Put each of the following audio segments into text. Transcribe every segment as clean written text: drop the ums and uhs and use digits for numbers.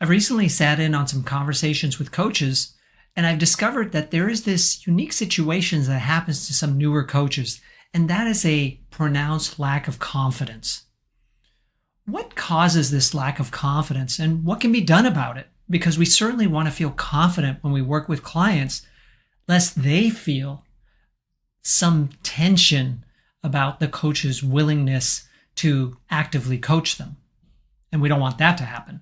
I've recently sat in on some conversations with coaches, and I've discovered that there is this unique situation that happens to some newer coaches, and that is a pronounced lack of confidence. What causes this lack of confidence, and what can be done about it? Because we certainly want to feel confident when we work with clients, lest they feel some tension about the coach's willingness to actively coach them. And we don't want that to happen.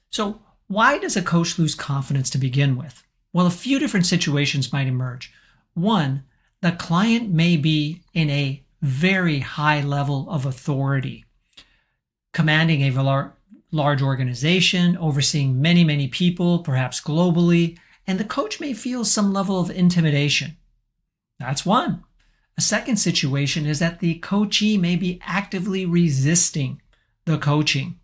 So why does a coach lose confidence to begin with? Well, a few different situations might emerge. One, the client may be in a very high level of authority, commanding a large organization, overseeing many people, perhaps globally, and the coach may feel some level of intimidation. That's one. A second situation is that the coachee may be actively resisting the coaching.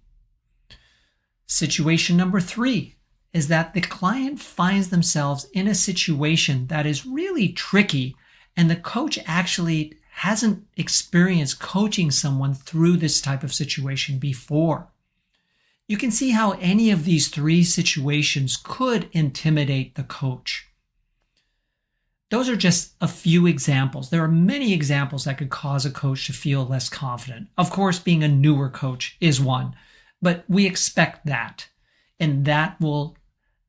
Situation number 3 is that the client finds themselves in a situation that is really tricky, and the coach actually hasn't experienced coaching someone through this type of situation before. You can see how any of these 3 situations could intimidate the coach. Those are just a few examples. There are many examples that could cause a coach to feel less confident. Of course, being a newer coach is one, but we expect that, and that will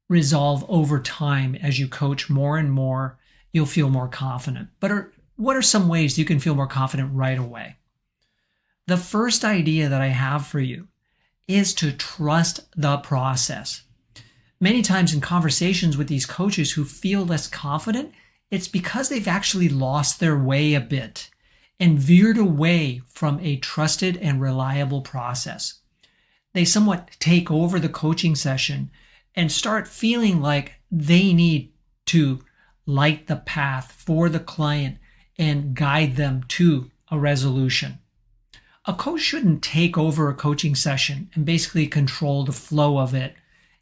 resolve over time. As you coach more and more, you'll feel more confident. But what are some ways you can feel more confident right away? The first idea that I have for you is to trust the process. Many times in conversations with these coaches who feel less confident, it's because they've actually lost their way a bit and veered away from a trusted and reliable process. They somewhat take over the coaching session and start feeling like they need to light the path for the client and guide them to a resolution. A coach shouldn't take over a coaching session and basically control the flow of it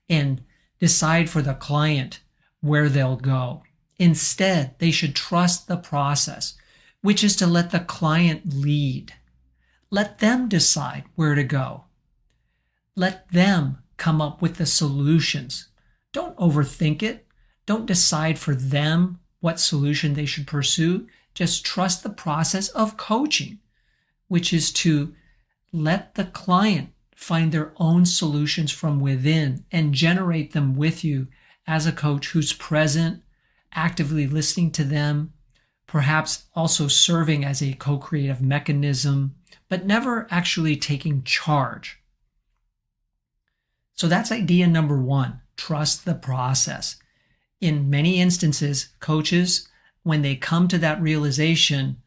and decide for the client where they'll go. Instead, they should trust the process, which is to let the client lead. Let them decide where to go. Let them come up with the solutions. Don't overthink it. Don't decide for them what solution they should pursue. Just trust the process of coaching, which is to let the client find their own solutions from within and generate them with you as a coach who's present, actively listening to them, perhaps also serving as a co-creative mechanism, but never actually taking charge. So that's idea number 1, trust the process. In many instances, coaches, when they come to that realization,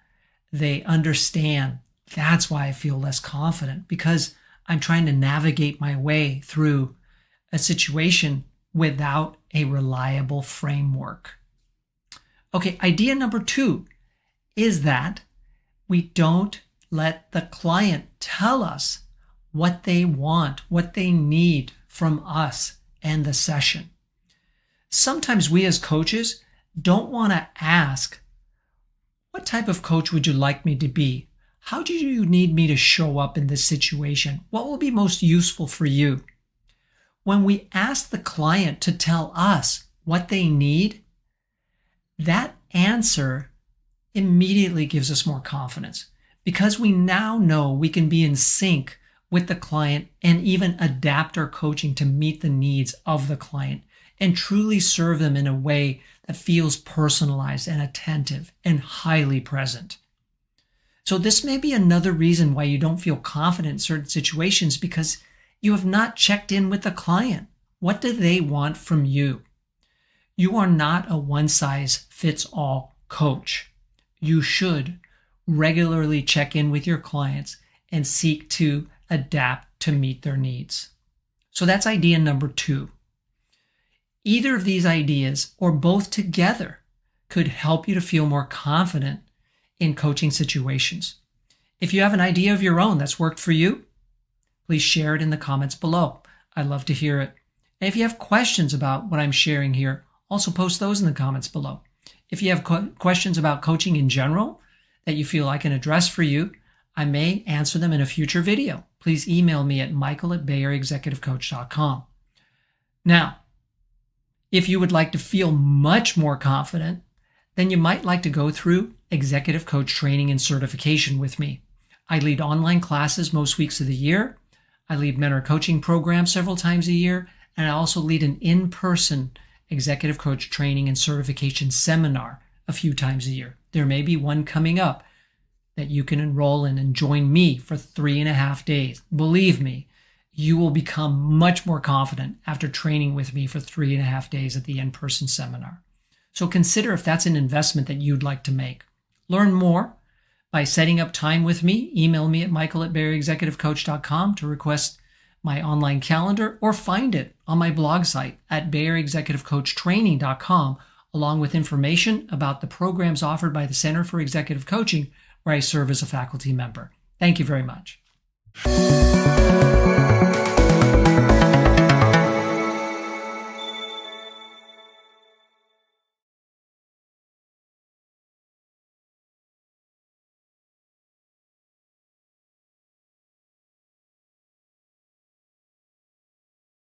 they understand that's why I feel less confident, because I'm trying to navigate my way through a situation without a reliable framework. Okay, idea number 2 is that we don't let the client tell us what they want, what they need from us and the session. Sometimes we as coaches don't want to ask, what type of coach would you like me to be? How do you need me to show up in this situation? What will be most useful for you? When we ask the client to tell us what they need, that answer immediately gives us more confidence, because we now know we can be in sync with the client and even adapt our coaching to meet the needs of the client and truly serve them in a way that feels personalized and attentive and highly present. So this may be another reason why you don't feel confident in certain situations, because you have not checked in with the client. What do they want from you? You are not a one-size-fits-all coach. You should regularly check in with your clients and seek to adapt to meet their needs. So that's idea number 2. Either of these ideas, or both together, could help you to feel more confident in coaching situations. If you have an idea of your own that's worked for you, please share it in the comments below. I'd love to hear it. And if you have questions about what I'm sharing here, also post those in the comments below. If you have questions about coaching in general that you feel I can address for you, I may answer them in a future video. Please email me at michael@bayeexecutivecoach.com. Now, if you would like to feel much more confident, then you might like to go through executive coach training and certification with me. I lead online classes most weeks of the year. I lead mentor coaching programs several times a year, and I also lead an in-person executive coach training and certification seminar a few times a year. There may be one coming up that you can enroll in and join me for 3.5 days. Believe me, you will become much more confident after training with me for 3.5 days at the in-person seminar. So consider if that's an investment that you'd like to make. Learn more by setting up time with me. Email me at michael@BayeRExecutiveCoach.com to request my online calendar, or find it on my blog site at BayeRExecutiveCoachTraining.com, along with information about the programs offered by the Center for Executive Coaching, where I serve as a faculty member. Thank you very much.